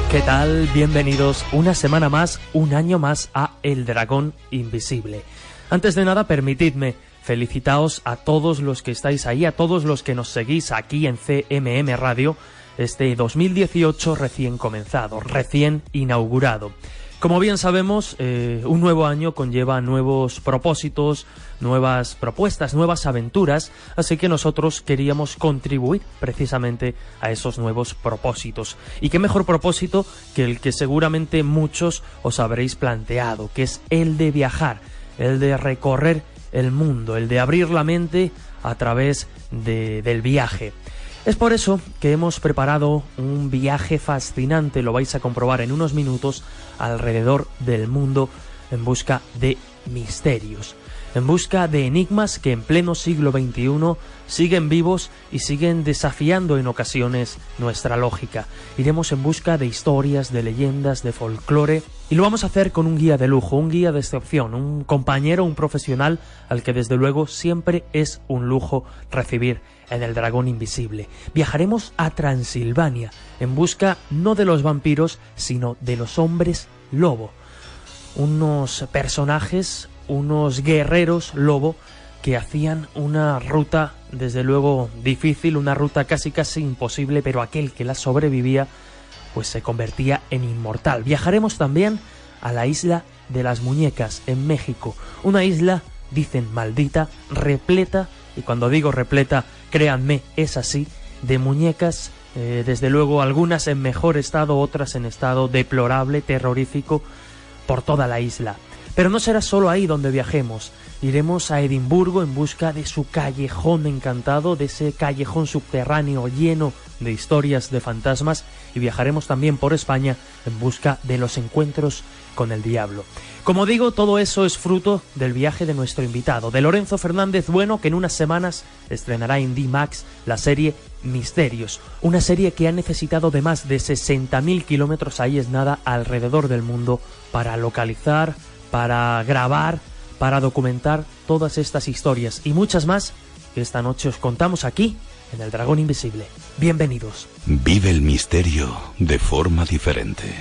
¿Qué tal? Bienvenidos una semana más, un año más a El Dragón Invisible. Antes de nada, permitidme felicitaos a todos los que estáis ahí, a todos los que nos seguís aquí en CMM Radio, este 2018 recién comenzado, recién inaugurado. Como bien sabemos, un nuevo año conlleva nuevos propósitos, nuevas propuestas, nuevas aventuras, así que nosotros queríamos contribuir precisamente a esos nuevos propósitos. Y qué mejor propósito que el que seguramente muchos os habréis planteado, que es el de viajar, el de recorrer el mundo, el de abrir la mente a través del viaje. Es por eso que hemos preparado un viaje fascinante, lo vais a comprobar en unos minutos, alrededor del mundo en busca de misterios, en busca de enigmas que en pleno siglo XXI siguen vivos y siguen desafiando en ocasiones nuestra lógica. Iremos en busca de historias, de leyendas, de folclore, y lo vamos a hacer con un guía de lujo, un guía de excepción, un compañero, un profesional al que desde luego siempre es un lujo recibir en El Dragón Invisible. Viajaremos a Transilvania en busca no de los vampiros, sino de los hombres lobo. Unos personajes, unos guerreros lobo que hacían una ruta desde luego difícil, una ruta casi imposible, pero aquel que la sobrevivía pues se convertía en inmortal. Viajaremos también a la isla de las Muñecas en México, una isla, dicen, maldita, repleta, y cuando digo repleta, créanme, es así, de muñecas, desde luego algunas en mejor estado, otras en estado deplorable, terrorífico, por toda la isla. Pero no será solo ahí donde viajemos. Iremos a Edimburgo en busca de su callejón encantado, de ese callejón subterráneo lleno de historias de fantasmas, y viajaremos también por España en busca de los encuentros con el diablo. Como digo, todo eso es fruto del viaje de nuestro invitado, de Lorenzo Fernández Bueno, que en unas semanas estrenará en D-Max la serie Misterios, una serie que ha necesitado de más de 60.000 kilómetros, ahí es nada, alrededor del mundo para localizar, para grabar, para documentar todas estas historias y muchas más que esta noche os contamos aquí en El Dragón Invisible. Bienvenidos. Vive el misterio de forma diferente.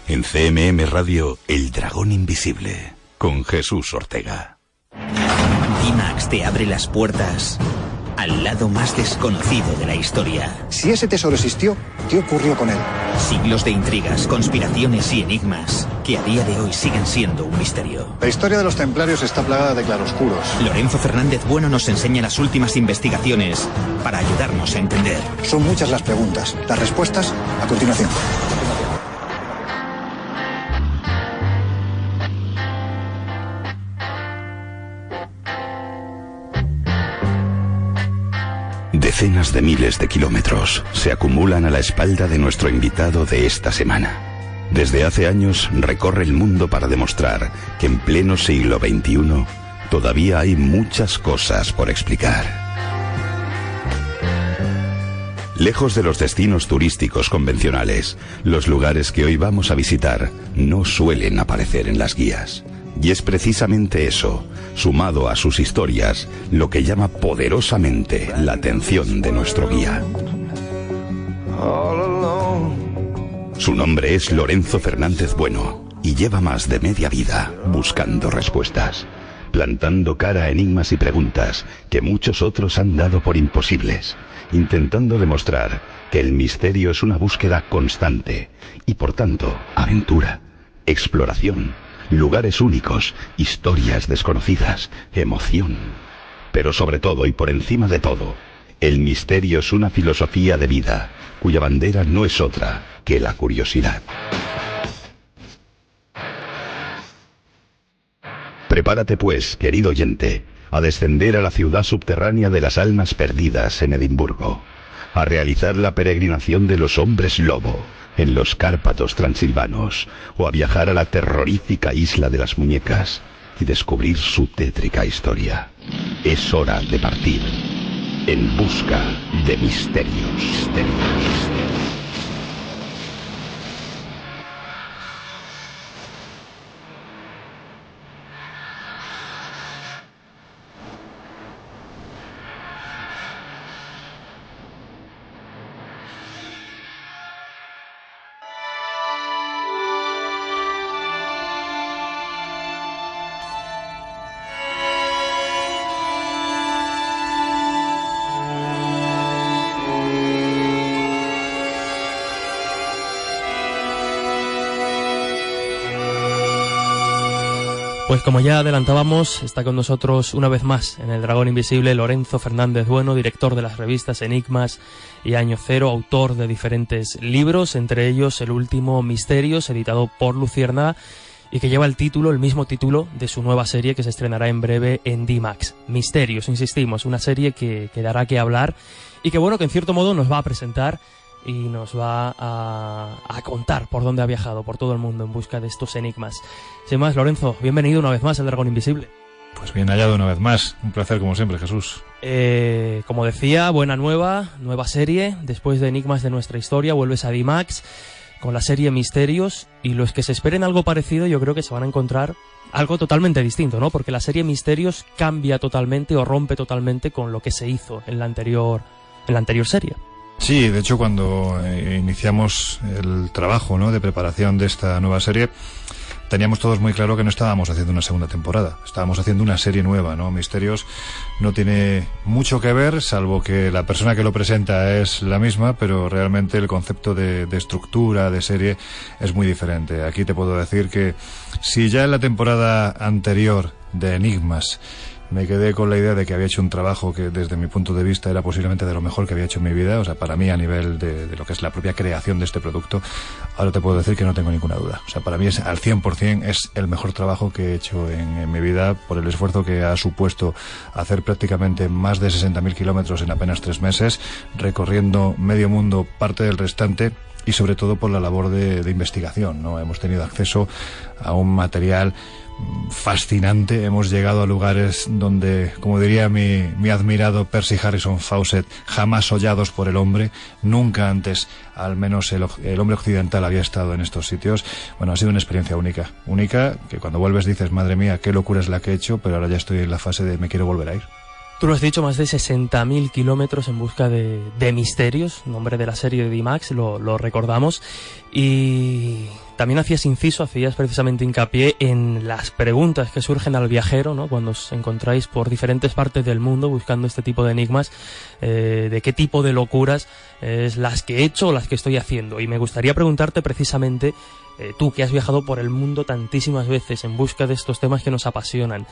En CMM Radio, El Dragón Invisible, con Jesús Ortega. D-Max te abre las puertas al lado más desconocido de la historia. Si ese tesoro existió, ¿qué ocurrió con él? Siglos de intrigas, conspiraciones y enigmas que a día de hoy siguen siendo un misterio. La historia de los templarios está plagada de claroscuros. Lorenzo Fernández Bueno nos enseña las últimas investigaciones para ayudarnos a entender. Son muchas las preguntas. Las respuestas a continuación. Decenas de miles de kilómetros se acumulan a la espalda de nuestro invitado de esta semana. Desde hace años recorre el mundo para demostrar que en pleno siglo XXI todavía hay muchas cosas por explicar. Lejos de los destinos turísticos convencionales, los lugares que hoy vamos a visitar no suelen aparecer en las guías. Y es precisamente eso, sumado a sus historias, lo que llama poderosamente la atención de nuestro guía. Su nombre es Lorenzo Fernández Bueno y lleva más de media vida buscando respuestas, plantando cara a enigmas y preguntas que muchos otros han dado por imposibles, intentando demostrar que el misterio es una búsqueda constante y por tanto aventura, exploración, lugares únicos, historias desconocidas, emoción. Pero sobre todo y por encima de todo, el misterio es una filosofía de vida, cuya bandera no es otra que la curiosidad. Prepárate pues, querido oyente, a descender a la ciudad subterránea de las almas perdidas en Edimburgo, a realizar la peregrinación de los hombres lobo en los Cárpatos transilvanos, o a viajar a la terrorífica isla de las Muñecas y descubrir su tétrica historia. Es hora de partir en busca de misterios. Pues como ya adelantábamos, está con nosotros una vez más en El Dragón Invisible Lorenzo Fernández Bueno, director de las revistas Enigmas y Año Cero, autor de diferentes libros, entre ellos el último Misterios, editado por Luciérnaga, y que lleva el mismo título de su nueva serie que se estrenará en breve en D-Max. Misterios, insistimos, una serie que dará que hablar y que, bueno, que en cierto modo nos va a presentar y nos va a contar por dónde ha viajado por todo el mundo en busca de estos enigmas. Sin más, Lorenzo, bienvenido una vez más al Dragón Invisible. Pues bien hallado una vez más, un placer como siempre, Jesús. Como decía, nueva serie, después de Enigmas de nuestra historia, vuelves a D-Max con la serie Misterios, y los que se esperen algo parecido yo creo que se van a encontrar algo totalmente distinto, ¿no? Porque la serie Misterios cambia totalmente o rompe totalmente con lo que se hizo en la anterior serie. Sí, de hecho cuando iniciamos el trabajo, ¿no?, de preparación de esta nueva serie, teníamos todos muy claro que no estábamos haciendo una segunda temporada, estábamos haciendo una serie nueva, ¿no? Misterios no tiene mucho que ver, salvo que la persona que lo presenta es la misma, pero realmente el concepto de estructura, de serie, es muy diferente. Aquí te puedo decir que si ya en la temporada anterior de Enigmas me quedé con la idea de que había hecho un trabajo que desde mi punto de vista era posiblemente de lo mejor que había hecho en mi vida, o sea, para mí a nivel de lo que es la propia creación de este producto, ahora te puedo decir que no tengo ninguna duda. O sea, para mí es al 100% es el mejor trabajo que he hecho en mi vida, por el esfuerzo que ha supuesto hacer prácticamente más de 60.000 kilómetros en apenas 3 meses, recorriendo medio mundo, parte del restante, y sobre todo por la labor de investigación, ¿no? Hemos tenido acceso a un material fascinante, hemos llegado a lugares donde, como diría mi admirado Percy Harrison Fawcett, jamás hollados por el hombre. Nunca antes, al menos el hombre occidental, había estado en estos sitios. Bueno, ha sido una experiencia única, que cuando vuelves dices, madre mía, qué locura es la que he hecho, pero ahora ya estoy en la fase de me quiero volver a ir. Tú lo has dicho, más de 60.000 kilómetros en busca de Misterios, nombre de la serie de D-Max, lo recordamos. Y también hacías precisamente hincapié en las preguntas que surgen al viajero, ¿no?, cuando os encontráis por diferentes partes del mundo buscando este tipo de enigmas, de qué tipo de locuras es las que he hecho o las que estoy haciendo. Y me gustaría preguntarte precisamente, tú que has viajado por el mundo tantísimas veces en busca de estos temas que nos apasionan,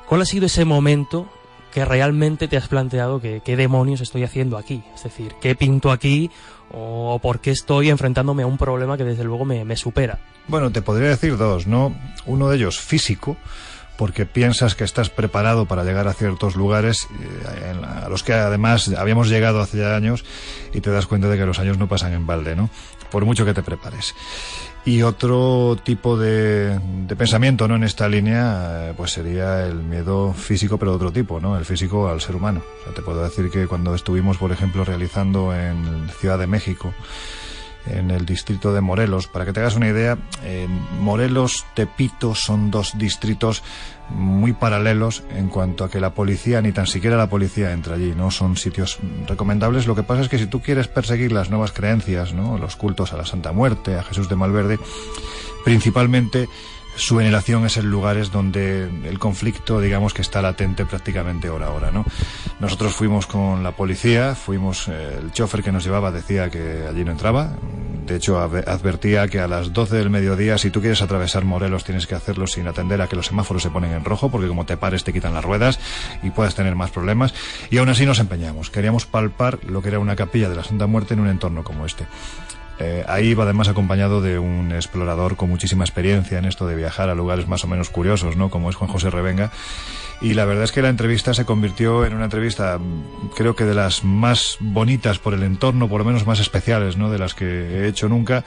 ¿cuál ha sido ese momento que realmente te has planteado que qué demonios estoy haciendo aquí? Es decir, ¿qué pinto aquí? ¿O por qué estoy enfrentándome a un problema que desde luego me supera? Bueno, te podría decir dos, ¿no? Uno de ellos físico, porque piensas que estás preparado para llegar a ciertos lugares a los que además habíamos llegado hace ya años, y te das cuenta de que los años no pasan en balde, ¿no?, por mucho que te prepares. Y otro tipo de pensamiento, ¿no?, en esta línea, pues sería el miedo físico, pero de otro tipo, ¿no?, el físico al ser humano. O sea, te puedo decir que cuando estuvimos, por ejemplo, realizando en Ciudad de México, en el distrito de Morelos, para que te hagas una idea, Morelos, Tepito son dos distritos muy paralelos en cuanto a que la policía, ni tan siquiera la policía entra allí, ¿no? Son sitios recomendables. Lo que pasa es que si tú quieres perseguir las nuevas creencias, ¿no?, los cultos a la Santa Muerte, a Jesús de Malverde, principalmente su veneración es en lugares donde el conflicto, digamos, que está latente prácticamente hora a hora, ¿no? Nosotros fuimos con la policía, el chofer que nos llevaba decía que allí no entraba. De hecho, advertía que a las 12 del mediodía, si tú quieres atravesar Morelos, tienes que hacerlo sin atender a que los semáforos se ponen en rojo, porque como te pares te quitan las ruedas y puedes tener más problemas. Y aún así nos empeñamos. Queríamos palpar lo que era una capilla de la Santa Muerte en un entorno como este. Ahí iba además acompañado de un explorador con muchísima experiencia en esto de viajar a lugares más o menos curiosos, ¿no?, como es Juan José Revenga. Y la verdad es que la entrevista se convirtió en una entrevista, creo que de las más bonitas por el entorno, por lo menos más especiales, ¿no?, de las que he hecho nunca,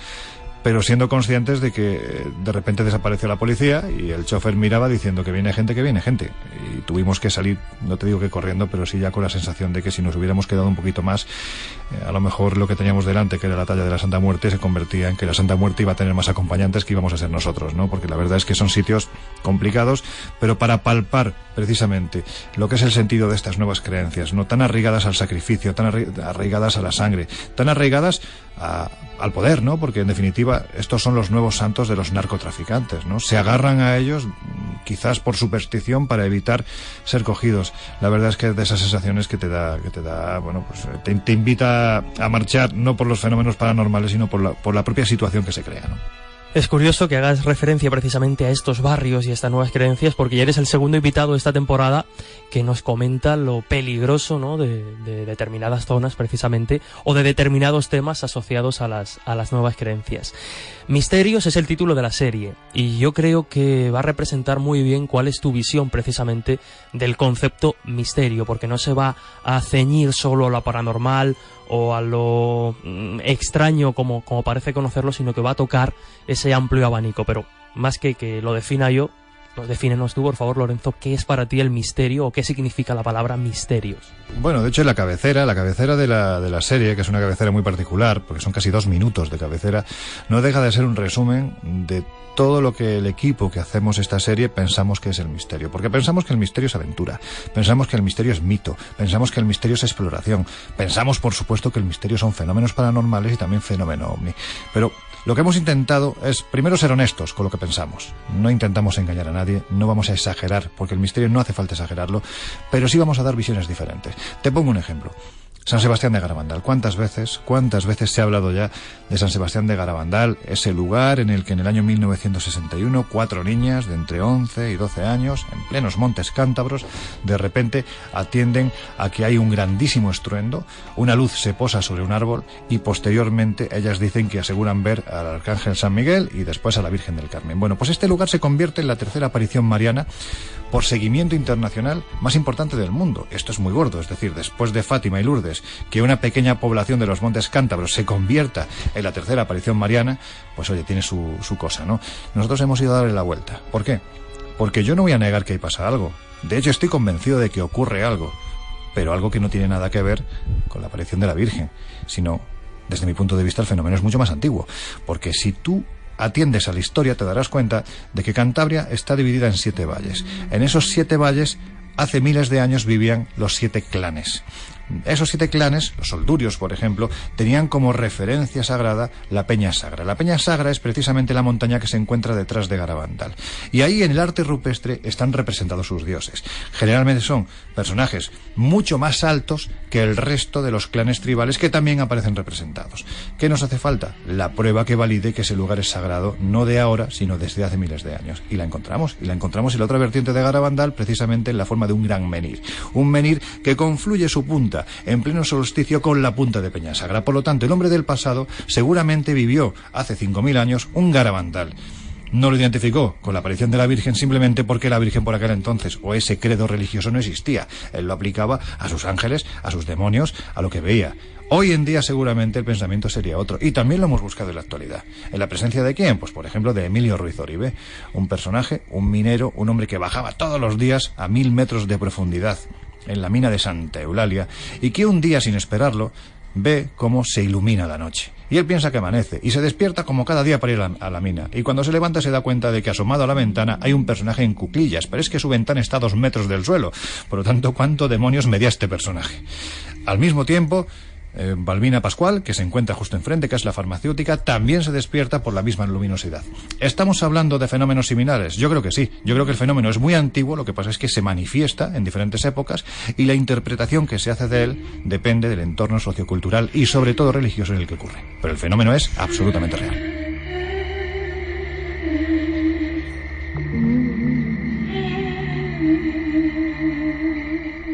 pero siendo conscientes de que de repente desapareció la policía y el chofer miraba diciendo que viene gente. Y tuvimos que salir, no te digo que corriendo, pero sí ya con la sensación de que si nos hubiéramos quedado un poquito más, a lo mejor lo que teníamos delante, que era la talla de la Santa Muerte, se convertía en que la Santa Muerte iba a tener más acompañantes que íbamos a ser nosotros, ¿no? Porque la verdad es que son sitios complicados, pero para palpar precisamente lo que es el sentido de estas nuevas creencias, no tan arraigadas al sacrificio, tan arraigadas a la sangre, tan arraigadas al poder, ¿no? Porque en definitiva estos son los nuevos santos de los narcotraficantes, ¿no? Se agarran a ellos quizás por superstición para evitar ser cogidos. La verdad es que es de esas sensaciones que te da, bueno, pues te invita a marchar no por los fenómenos paranormales, sino por la propia situación que se crea, ¿no? Es curioso que hagas referencia precisamente a estos barrios y a estas nuevas creencias, porque ya eres el segundo invitado de esta temporada que nos comenta lo peligroso, ¿no?, de determinadas zonas precisamente, o de determinados temas asociados a las nuevas creencias. Misterios es el título de la serie, y yo creo que va a representar muy bien cuál es tu visión precisamente del concepto misterio, porque no se va a ceñir solo a lo paranormal o a lo extraño como parece conocerlo, sino que va a tocar ese amplio abanico. Pero más que lo defina yo, defínenos tú, por favor, Lorenzo, ¿qué es para ti el misterio o qué significa la palabra misterios? Bueno, de hecho la cabecera de la serie, que es una cabecera muy particular, porque son casi 2 minutos de cabecera, no deja de ser un resumen de todo lo que el equipo que hacemos esta serie pensamos que es el misterio. Porque pensamos que el misterio es aventura, pensamos que el misterio es mito, pensamos que el misterio es exploración, pensamos, por supuesto, que el misterio son fenómenos paranormales y también fenómeno ovni. Pero lo que hemos intentado es, primero, ser honestos con lo que pensamos. No intentamos engañar a nadie, no vamos a exagerar, porque el misterio no hace falta exagerarlo, pero sí vamos a dar visiones diferentes. Te pongo un ejemplo. San Sebastián de Garabandal. ¿Cuántas veces se ha hablado ya de San Sebastián de Garabandal? Ese lugar en el que en el año 1961 4 niñas de entre 11 y 12 años, en plenos montes cántabros, de repente atienden a que hay un grandísimo estruendo, una luz se posa sobre un árbol y posteriormente ellas dicen que aseguran ver al Arcángel San Miguel y después a la Virgen del Carmen. Bueno, pues este lugar se convierte en la tercera aparición mariana por seguimiento internacional más importante del mundo. Esto es muy gordo, es decir, después de Fátima y Lourdes, que una pequeña población de los montes cántabros se convierta en la tercera aparición mariana, pues oye, tiene su cosa, ¿no? Nosotros hemos ido a darle la vuelta. ¿Por qué? Porque yo no voy a negar que ahí pasa algo. De hecho, estoy convencido de que ocurre algo, pero algo que no tiene nada que ver con la aparición de la Virgen, sino, desde mi punto de vista, el fenómeno es mucho más antiguo. Porque si tú atiendes a la historia, te darás cuenta de que Cantabria está dividida en 7 valles. En esos 7 valles, hace miles de años vivían los 7 clanes. Esos 7 clanes, los soldurios, por ejemplo, tenían como referencia sagrada la Peña Sagra. La Peña Sagra es precisamente la montaña que se encuentra detrás de Garabandal. Y ahí en el arte rupestre están representados sus dioses. Generalmente son personajes mucho más altos que el resto de los clanes tribales que también aparecen representados. ¿Qué nos hace falta? La prueba que valide que ese lugar es sagrado, no de ahora, sino desde hace miles de años. Y la encontramos en la otra vertiente de Garabandal, precisamente en la forma de un gran menhir. Un menhir que confluye su punta en pleno solsticio con la punta de Peñasagra. Por lo tanto, el hombre del pasado seguramente vivió hace 5000 años un Garabandal. No lo identificó con la aparición de la Virgen simplemente porque la Virgen por aquel entonces, o ese credo religioso, no existía. Él lo aplicaba a sus ángeles, a sus demonios, a lo que veía. Hoy en día seguramente el pensamiento sería otro, y también lo hemos buscado en la actualidad. ¿En la presencia de quién? Pues por ejemplo de Emilio Ruiz Oribe, un personaje, un minero, un hombre que bajaba todos los días a 1000 metros de profundidad en la mina de Santa Eulalia, y que un día, sin esperarlo, ve cómo se ilumina la noche. Y él piensa que amanece, y se despierta como cada día para ir a la mina. Y cuando se levanta se da cuenta de que asomado a la ventana hay un personaje en cuclillas, pero es que su ventana está a 2 metros del suelo. Por lo tanto, ¿cuánto demonios medía este personaje? Al mismo tiempo, Balbina Pascual, que se encuentra justo enfrente, que es la farmacéutica, también se despierta por la misma luminosidad. ¿Estamos hablando de fenómenos similares? Yo creo que sí. Yo creo que el fenómeno es muy antiguo, lo que pasa es que se manifiesta en diferentes épocas y la interpretación que se hace de él depende del entorno sociocultural y sobre todo religioso en el que ocurre. Pero el fenómeno es absolutamente real.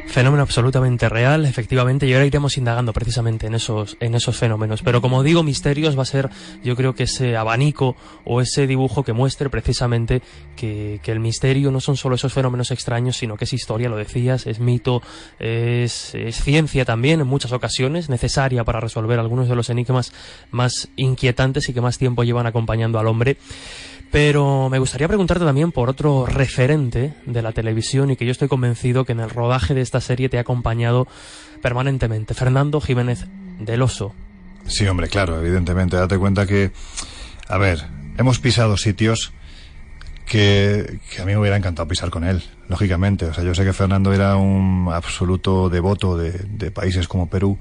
Fenómeno absolutamente real, efectivamente, y ahora iremos indagando precisamente en esos fenómenos. Pero como digo, Misterios va a ser, yo creo que ese abanico o ese dibujo que muestre precisamente que el misterio no son solo esos fenómenos extraños, sino que es historia, lo decías, es mito, es ciencia también en muchas ocasiones, necesaria para resolver algunos de los enigmas más inquietantes y que más tiempo llevan acompañando al hombre. Pero me gustaría preguntarte también por otro referente de la televisión y que yo estoy convencido que en el rodaje de esta serie te ha acompañado permanentemente, Fernando Jiménez del Oso. Sí, hombre, claro, evidentemente. Date cuenta que, hemos pisado sitios que a mí me hubiera encantado pisar con él. lógicamente. O sea, yo sé que Fernando era un absoluto devoto de países como Perú.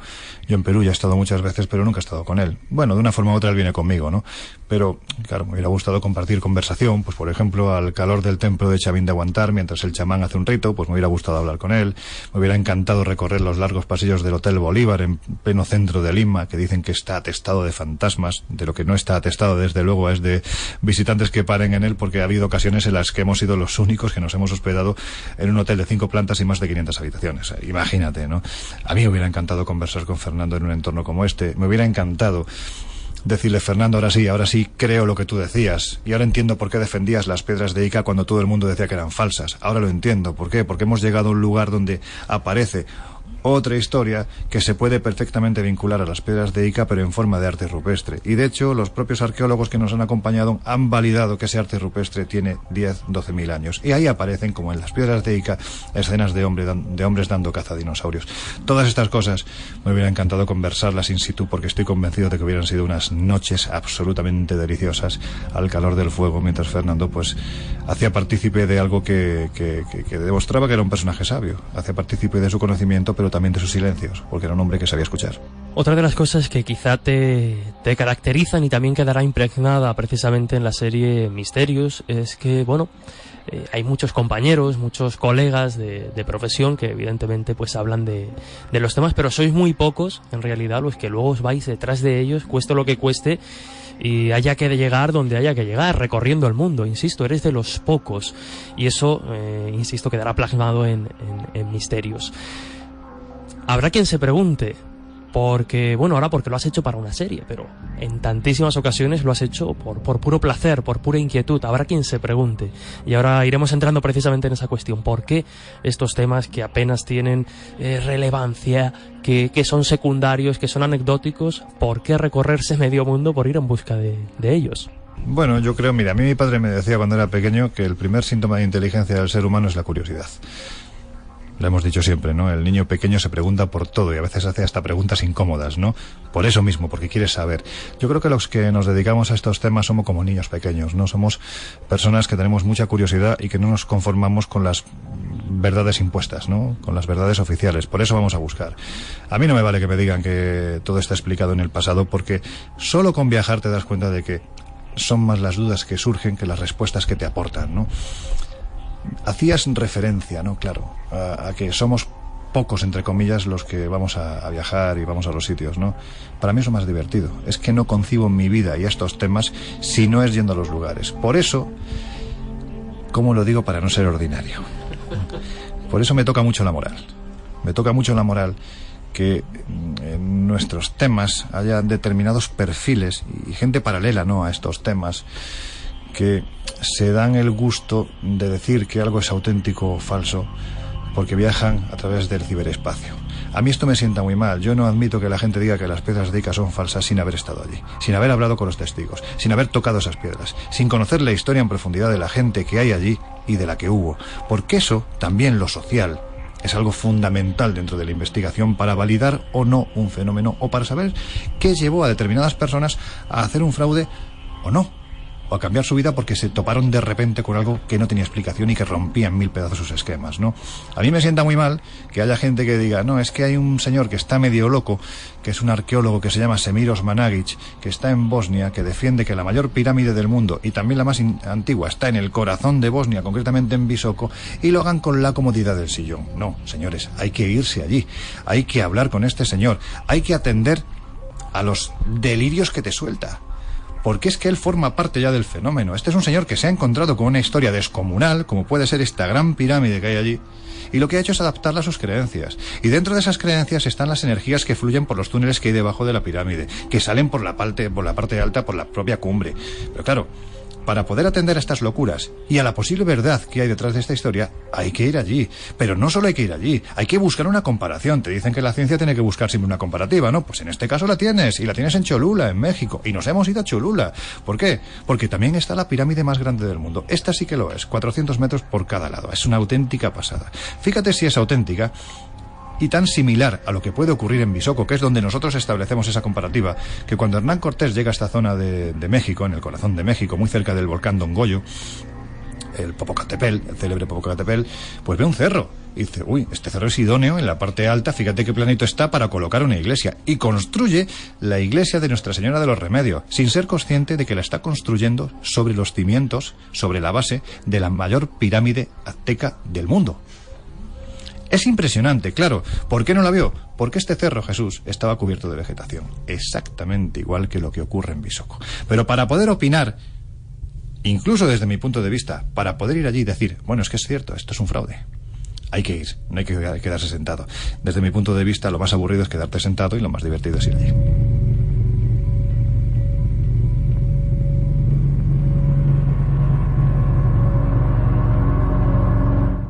Yo en Perú ya he estado muchas veces, pero nunca he estado con él. Bueno, de una forma u otra él viene conmigo, ¿no? Pero, claro, me hubiera gustado compartir conversación, pues por ejemplo, al calor del templo de Chavín de Aguantar, mientras el chamán hace un rito, pues me hubiera gustado hablar con él. Me hubiera encantado recorrer los largos pasillos del Hotel Bolívar en pleno centro de Lima, que dicen que está atestado de fantasmas. De lo que no está atestado, desde luego, es de visitantes que paren en él, porque ha habido ocasiones en las que hemos sido los únicos que nos hemos hospedado en un hotel de 5 plantas y más de 500 habitaciones. Imagínate, ¿no? A mí me hubiera encantado conversar con Fernando en un entorno como este. Me hubiera encantado decirle: Fernando, ahora sí creo lo que tú decías, y ahora entiendo por qué defendías las piedras de Ica cuando todo el mundo decía que eran falsas. Ahora lo entiendo. ¿Por qué? Porque hemos llegado a un lugar donde aparece otra historia que se puede perfectamente vincular a las piedras de Ica, pero en forma de arte rupestre. Y de hecho, los propios arqueólogos que nos han acompañado han validado que ese arte rupestre tiene 10-12 años. Y ahí aparecen, como en las piedras de Ica, escenas de hombres dando caza a dinosaurios. Todas estas cosas me hubiera encantado conversarlas in situ, porque estoy convencido de que hubieran sido unas noches absolutamente deliciosas al calor del fuego, mientras Fernando pues hacía partícipe de algo que demostraba que era un personaje sabio. Hacía partícipe de su conocimiento, pero también de sus silencios, porque era un hombre que sabía escuchar. Otra de las cosas que quizá te caracterizan y también quedará impregnada precisamente en la serie Misterios es que, bueno, hay muchos compañeros, muchos colegas de profesión que evidentemente pues hablan de los temas, pero sois muy pocos en realidad los que luego os vais detrás de ellos, cueste lo que cueste, y haya que llegar donde haya que llegar, recorriendo el mundo. Insisto, eres de los pocos, y eso, insisto, quedará plasmado en Misterios. Habrá quien se pregunte, porque, bueno, ahora porque lo has hecho para una serie, pero en tantísimas ocasiones lo has hecho por puro placer, por pura inquietud. Habrá quien se pregunte, y ahora iremos entrando precisamente en esa cuestión. ¿Por qué estos temas que apenas tienen relevancia, que son secundarios, que son anecdóticos, por qué recorrerse medio mundo por ir en busca de ellos? Bueno, yo creo, mira, a mí mi padre me decía cuando era pequeño que el primer síntoma de inteligencia del ser humano es la curiosidad. Lo hemos dicho siempre, ¿no? El niño pequeño se pregunta por todo y a veces hace hasta preguntas incómodas, ¿no? Por eso mismo, porque quiere saber. Yo creo que los que nos dedicamos a estos temas somos como niños pequeños, ¿no? Somos personas que tenemos mucha curiosidad y que no nos conformamos con las verdades impuestas, ¿no? Con las verdades oficiales. Por eso vamos a buscar. A mí no me vale que me digan que todo está explicado en el pasado, porque solo con viajar te das cuenta de que son más las dudas que surgen que las respuestas que te aportan, ¿no? Hacías referencia, ¿no? Claro, a que somos pocos, entre comillas, los que vamos a viajar y vamos a los sitios, ¿no? Para mí es lo más divertido. Es que no concibo mi vida y estos temas si no es yendo a los lugares. Por eso, ¿cómo lo digo para no ser ordinario? Por eso me toca mucho la moral. Me toca mucho la moral que en nuestros temas haya determinados perfiles y gente paralela, ¿no?, a estos temas, que se dan el gusto de decir que algo es auténtico o falso porque viajan a través del ciberespacio. A mí esto me sienta muy mal. Yo no admito que la gente diga que las piedras de Ica son falsas sin haber estado allí, sin haber hablado con los testigos, sin haber tocado esas piedras, sin conocer la historia en profundidad de la gente que hay allí y de la que hubo. Porque eso, también lo social, es algo fundamental dentro de la investigación para validar o no un fenómeno, o para saber qué llevó a determinadas personas a hacer un fraude o no, o a cambiar su vida porque se toparon de repente con algo que no tenía explicación y que rompía en mil pedazos sus esquemas, ¿no? A mí me sienta muy mal que haya gente que diga: no, es que hay un señor que está medio loco, que es un arqueólogo que se llama Semir Osmanagic, que está en Bosnia, que defiende que la mayor pirámide del mundo y también la más antigua está en el corazón de Bosnia, concretamente en Visoko, y lo hagan con la comodidad del sillón. No, señores, hay que irse allí, hay que hablar con este señor, hay que atender a los delirios que te suelta, porque es que él forma parte ya del fenómeno. Este es un señor que se ha encontrado con una historia descomunal, como puede ser esta gran pirámide que hay allí, y lo que ha hecho es adaptarla a sus creencias. Y dentro de esas creencias están las energías que fluyen por los túneles que hay debajo de la pirámide, que salen por la parte alta, por la propia cumbre. Pero claro, para poder atender a estas locuras y a la posible verdad que hay detrás de esta historia, hay que ir allí. Pero no solo hay que ir allí, hay que buscar una comparación. Te dicen que la ciencia tiene que buscar siempre una comparativa, ¿no? Pues en este caso la tienes, y la tienes en Cholula, en México. Y nos hemos ido a Cholula. ¿Por qué? Porque también está la pirámide más grande del mundo. Esta sí que lo es, 400 metros por cada lado. Es una auténtica pasada. Fíjate si es auténtica y tan similar a lo que puede ocurrir en Visoko, que es donde nosotros establecemos esa comparativa, que cuando Hernán Cortés llega a esta zona de México, en el corazón de México, muy cerca del volcán Don Goyo, el Popocatépetl, el célebre Popocatépetl, pues ve un cerro y dice, uy, este cerro es idóneo en la parte alta, fíjate qué planito está para colocar una iglesia, y construye la iglesia de Nuestra Señora de los Remedios, sin ser consciente de que la está construyendo sobre los cimientos, sobre la base de la mayor pirámide azteca del mundo. Es impresionante, claro. ¿Por qué no la vio? Porque este cerro, Jesús, estaba cubierto de vegetación, exactamente igual que lo que ocurre en Visoko. Pero para poder opinar, incluso desde mi punto de vista, para poder ir allí y decir, bueno, es que es cierto, esto es un fraude, hay que ir, no hay que quedarse sentado. Desde mi punto de vista, lo más aburrido es quedarte sentado y lo más divertido es ir allí.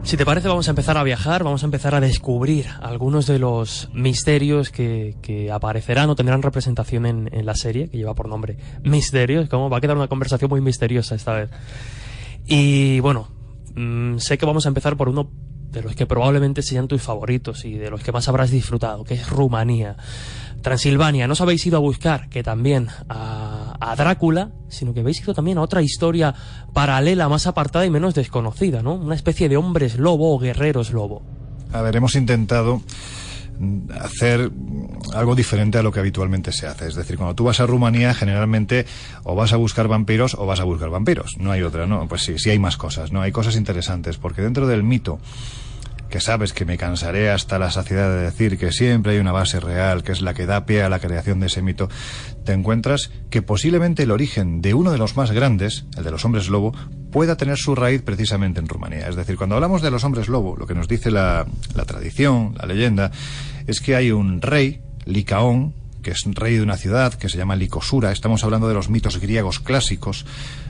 Si te parece, vamos a empezar a viajar, vamos a empezar a descubrir algunos de los misterios que aparecerán o tendrán representación en la serie, que lleva por nombre Misterios. Como va a quedar una conversación muy misteriosa esta vez. Y bueno, sé que vamos a empezar por uno de los que probablemente sean tus favoritos y de los que más habrás disfrutado, que es Rumanía. Transilvania. No os habéis ido a buscar, que también a Drácula, sino que habéis ido también a otra historia paralela, más apartada y menos desconocida, ¿no? Una especie de hombres lobo o guerreros lobo. A ver, hemos intentado hacer algo diferente a lo que habitualmente se hace. Es decir, cuando tú vas a Rumanía, generalmente o vas a buscar vampiros o vas a buscar vampiros. No hay otra, ¿no? Pues sí hay más cosas, ¿no? Hay cosas interesantes, porque dentro del mito, que sabes que me cansaré hasta la saciedad de decir que siempre hay una base real, que es la que da pie a la creación de ese mito, te encuentras que posiblemente el origen de uno de los más grandes, el de los hombres lobo, pueda tener su raíz precisamente en Rumanía. Es decir, cuando hablamos de los hombres lobo, lo que nos dice la tradición, la leyenda, es que hay un rey, Licaón, que es rey de una ciudad que se llama Licosura. Estamos hablando de los mitos griegos clásicos.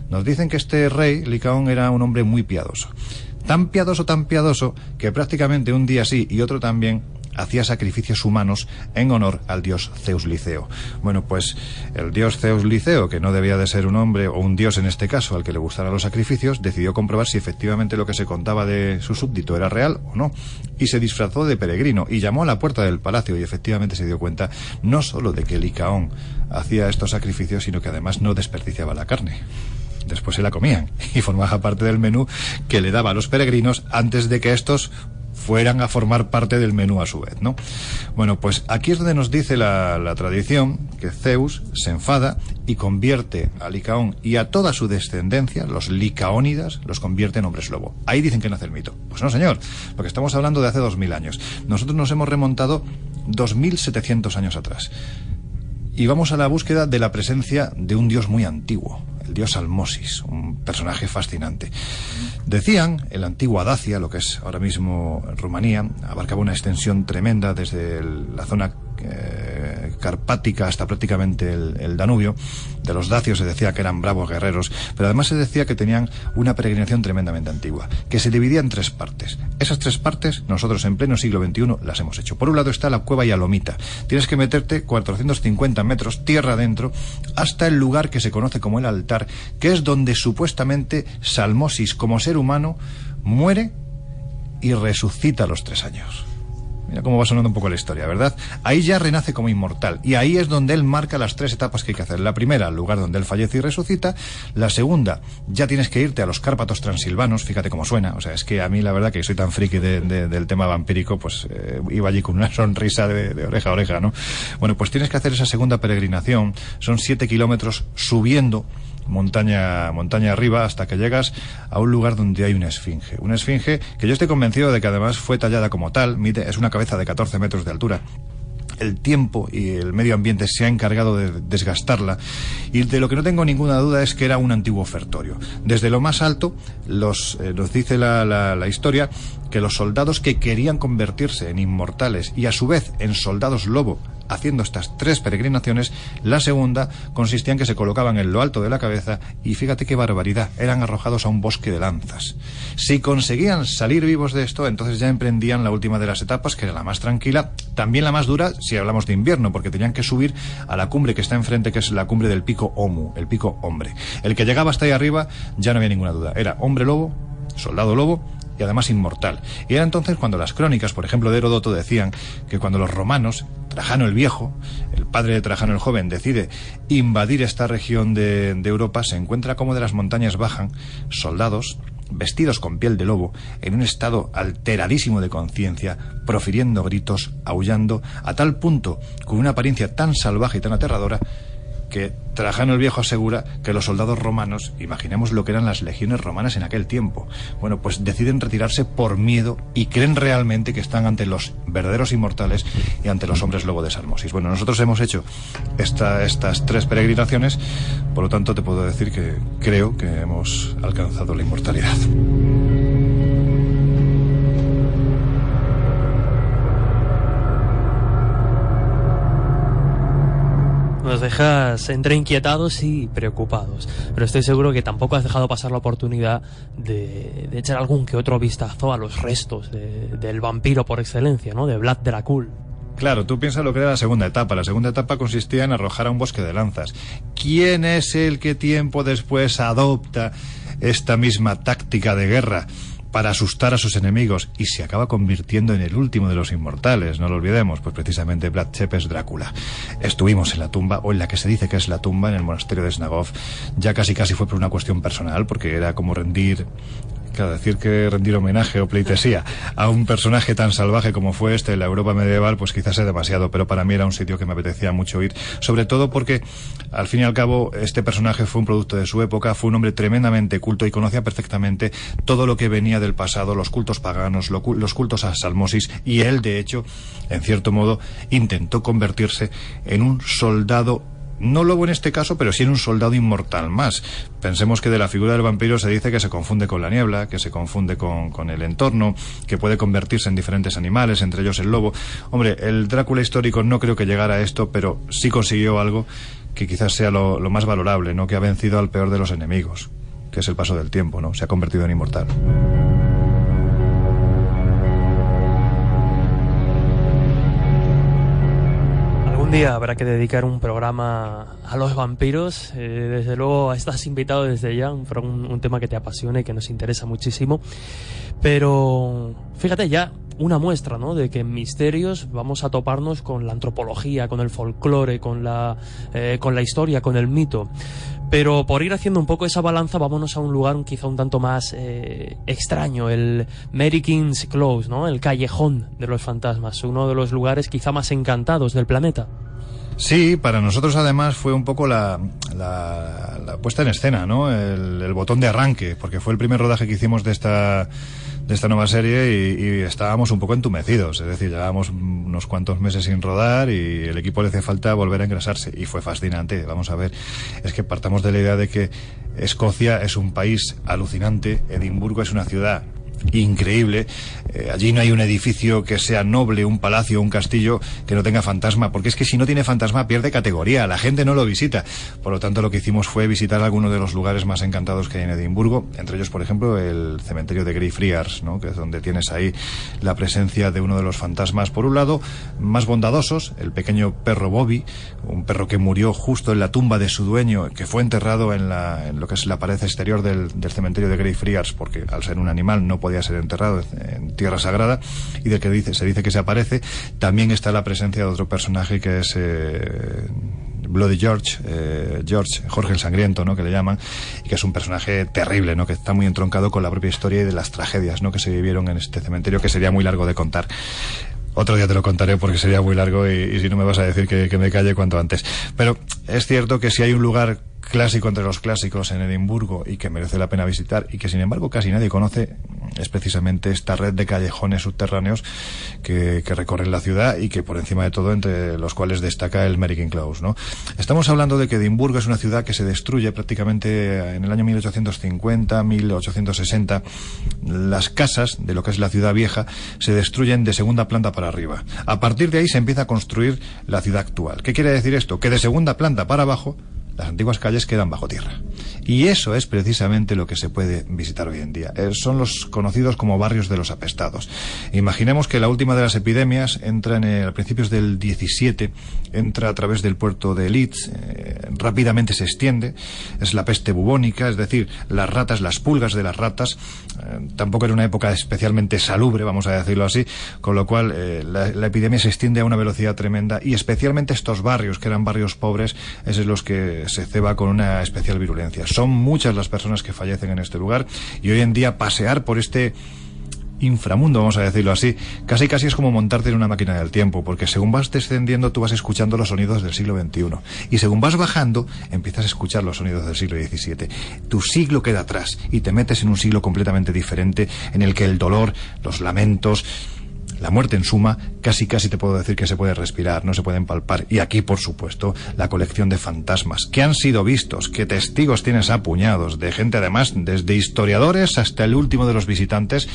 Nos dicen que este rey, Licaón, era un hombre muy piadoso, tan piadoso, que prácticamente un día sí y otro también hacía sacrificios humanos en honor al dios Zeus Liceo. Bueno, pues el dios Zeus Liceo, que no debía de ser un hombre o un dios en este caso al que le gustaran los sacrificios, decidió comprobar si efectivamente lo que se contaba de su súbdito era real o no, y se disfrazó de peregrino y llamó a la puerta del palacio, y efectivamente se dio cuenta no solo de que Licaón hacía estos sacrificios, sino que además no desperdiciaba la carne. Después se la comían y formaba parte del menú que le daba a los peregrinos antes de que estos fueran a formar parte del menú a su vez, ¿no? Bueno, pues aquí es donde nos dice la tradición que Zeus se enfada y convierte a Licaón y a toda su descendencia, los licaónidas, los convierte en hombres lobo. Ahí dicen que nace el mito. Pues no, señor, porque estamos hablando de hace 2000 años. Nosotros nos hemos remontado 2700 años atrás. Y vamos a la búsqueda de la presencia de un dios muy antiguo, el dios Almosis, un personaje fascinante. Decían, el antiguo Dacia, lo que es ahora mismo Rumanía, abarcaba una extensión tremenda desde la zona carpática hasta prácticamente el Danubio. De los dacios se decía que eran bravos guerreros, pero además se decía que tenían una peregrinación tremendamente antigua, que se dividía en 3 partes. Esas 3 partes, nosotros en pleno siglo XXI las hemos hecho. Por un lado está la cueva Yalomita. Tienes que meterte 450 metros tierra adentro hasta el lugar que se conoce como el altar, que es donde supuestamente Salmosis, como ser humano, muere y resucita a los 3 años. Mira cómo va sonando un poco la historia, ¿verdad? Ahí ya renace como inmortal, y ahí es donde él marca las 3 etapas que hay que hacer. La primera, el lugar donde él fallece y resucita. La segunda, ya tienes que irte a los Cárpatos transilvanos, fíjate cómo suena. O sea, es que a mí la verdad que soy tan friki del tema vampírico, pues iba allí con una sonrisa de oreja a oreja, ¿no? Bueno, pues tienes que hacer esa segunda peregrinación. Son 7 kilómetros subiendo montaña arriba hasta que llegas a un lugar donde hay una esfinge que yo estoy convencido de que además fue tallada como tal. Es una cabeza de 14 metros de altura. El tiempo y el medio ambiente se ha encargado de desgastarla, y de lo que no tengo ninguna duda es que era un antiguo ofertorio. Desde lo más alto nos dice la historia que los soldados que querían convertirse en inmortales y a su vez en soldados lobo, haciendo estas 3 peregrinaciones, la segunda consistía en que se colocaban en lo alto de la cabeza y fíjate qué barbaridad, eran arrojados a un bosque de lanzas. Si conseguían salir vivos de esto, entonces ya emprendían la última de las etapas, que era la más tranquila, también la más dura si hablamos de invierno, porque tenían que subir a la cumbre que está enfrente, que es la cumbre del pico Omu, el pico hombre. El que llegaba hasta ahí arriba ya no había ninguna duda, era hombre lobo, soldado lobo y además inmortal. Y era entonces cuando las crónicas, por ejemplo de Heródoto, decían que cuando los romanos, Trajano el Viejo, el padre de Trajano el Joven, decide invadir esta región de Europa, se encuentra como de las montañas bajan soldados vestidos con piel de lobo, en un estado alteradísimo de conciencia, profiriendo gritos, aullando, a tal punto, con una apariencia tan salvaje y tan aterradora, que Trajano el Viejo asegura que los soldados romanos, imaginemos lo que eran las legiones romanas en aquel tiempo, bueno, pues deciden retirarse por miedo y creen realmente que están ante los verdaderos inmortales y ante los hombres lobo de Salmosis. Bueno, nosotros hemos hecho estas 3 peregrinaciones, por lo tanto te puedo decir que creo que hemos alcanzado la inmortalidad. Nos dejas entre inquietados y preocupados, pero estoy seguro que tampoco has dejado pasar la oportunidad de echar algún que otro vistazo a los restos del vampiro por excelencia, ¿no? De Vlad Dracul. Claro, tú piensas lo que era la segunda etapa. La segunda etapa consistía en arrojar a un bosque de lanzas. ¿Quién es el que tiempo después adopta esta misma táctica de guerra para asustar a sus enemigos y se acaba convirtiendo en el último de los inmortales? No lo olvidemos, pues precisamente Vlad Tepes Drácula. Estuvimos en la tumba, o en la que se dice que es la tumba, en el monasterio de Snagov. Ya casi fue por una cuestión personal, porque era como rendir homenaje o pleitesía a un personaje tan salvaje como fue en la Europa medieval, pues quizás es demasiado, pero para mí era un sitio que me apetecía mucho ir, sobre todo porque al fin y al cabo este personaje fue un producto de su época, fue un hombre tremendamente culto y conocía perfectamente todo lo que venía del pasado, los cultos paganos, los cultos a Salmosis, y él de hecho, en cierto modo, intentó convertirse en un soldado, no lobo en este caso, pero sí en un soldado inmortal más. Pensemos que de la figura del vampiro se dice que se confunde con la niebla, que se confunde con el entorno, que puede convertirse en diferentes animales, entre ellos el lobo. Hombre, el Drácula histórico no creo que llegara a esto, pero sí consiguió algo que quizás sea lo más valorable, ¿no? Que ha vencido al peor de los enemigos, que es el paso del tiempo, ¿no? Se ha convertido en inmortal. Un día habrá que dedicar un programa a los vampiros. Desde luego estás invitado desde ya, un tema que te apasiona y que nos interesa muchísimo. Pero fíjate, ya una muestra, ¿no?, de que en Misterios vamos a toparnos con la antropología, con el folclore, con la historia, con el mito. Pero por ir haciendo un poco esa balanza, vámonos a un lugar quizá un tanto más extraño, el Mary King's Close, ¿no?, el callejón de los fantasmas, uno de los lugares quizá más encantados del planeta. Sí, para nosotros además fue un poco la puesta en escena, ¿no? El botón de arranque, porque fue el primer rodaje que hicimos de esta nueva serie y estábamos un poco entumecidos, es decir, llevábamos unos cuantos meses sin rodar y el equipo le hace falta volver a engrasarse y fue fascinante. Vamos a ver, es que partamos de la idea de que Escocia es un país alucinante, Edimburgo es una ciudad increíble, allí no hay un edificio que sea noble, un palacio, un castillo que no tenga fantasma, porque es que si no tiene fantasma pierde categoría, la gente no lo visita. Por lo tanto, lo que hicimos fue visitar algunos de los lugares más encantados que hay en Edimburgo, entre ellos, por ejemplo, el cementerio de Greyfriars, ¿no?, que es donde tienes ahí la presencia de uno de los fantasmas, por un lado, más bondadosos, el pequeño perro Bobby, un perro que murió justo en la tumba de su dueño, que fue enterrado en lo que es la pared exterior del cementerio de Greyfriars, porque al ser un animal no podía ser enterrado en tierra sagrada, y del que se dice que se aparece. También está la presencia de otro personaje que es Bloody George, Jorge el Sangriento, ¿no?, que le llaman, y que es un personaje terrible, ¿no?, que está muy entroncado con la propia historia y de las tragedias, ¿no?, que se vivieron en este cementerio, que sería muy largo de contar. Otro día te lo contaré porque sería muy largo y si no me vas a decir que me calle cuanto antes. Pero es cierto que si hay un lugar clásico entre los clásicos en Edimburgo y que merece la pena visitar y que sin embargo casi nadie conoce, es precisamente esta red de callejones subterráneos que recorren la ciudad y que por encima de todo, entre los cuales destaca el Mary King's Close, ¿no? Estamos hablando de que Edimburgo es una ciudad que se destruye prácticamente en el año 1850, 1860. Las casas de lo que es la ciudad vieja se destruyen de segunda planta para arriba. A partir de ahí se empieza a construir la ciudad actual. ¿Qué quiere decir esto? Que de segunda planta para abajo las antiguas calles quedan bajo tierra. Y eso es precisamente lo que se puede visitar hoy en día. Son los conocidos como barrios de los apestados. Imaginemos que la última de las epidemias entra a principios del 17, entra a través del puerto de Leeds, rápidamente se extiende, es la peste bubónica, es decir, las ratas, las pulgas de las ratas, tampoco era una época especialmente salubre, vamos a decirlo así, con lo cual la epidemia se extiende a una velocidad tremenda y especialmente estos barrios, que eran barrios pobres, es en los que se ceba con una especial virulencia. Son muchas las personas que fallecen en este lugar, y hoy en día pasear por este inframundo, vamos a decirlo así, casi es como montarte en una máquina del tiempo, porque según vas descendiendo tú vas escuchando los sonidos del siglo XXI, y según vas bajando empiezas a escuchar los sonidos del siglo XVII. Tu siglo queda atrás y te metes en un siglo completamente diferente, en el que el dolor, los lamentos, la muerte en suma, casi te puedo decir que se puede respirar, no se pueden palpar. Y aquí, por supuesto, la colección de fantasmas que han sido vistos, que testigos tienes a puñados, de gente además, desde historiadores hasta el último de los visitantes.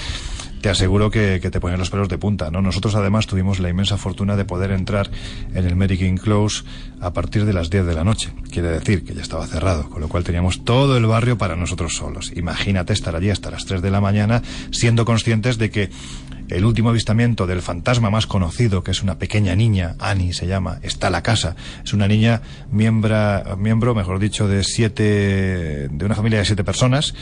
Te aseguro que te ponen los pelos de punta, ¿no? Nosotros además tuvimos la inmensa fortuna de poder entrar en el Mary King Close a partir de las 10 de la noche. Quiere decir que ya estaba cerrado, con lo cual teníamos todo el barrio para nosotros solos. Imagínate estar allí hasta las 3 de la mañana, siendo conscientes de que el último avistamiento del fantasma más conocido, que es una pequeña niña, Annie se llama, está a la casa. Es una niña miembro, mejor dicho, de una familia de 7 personas,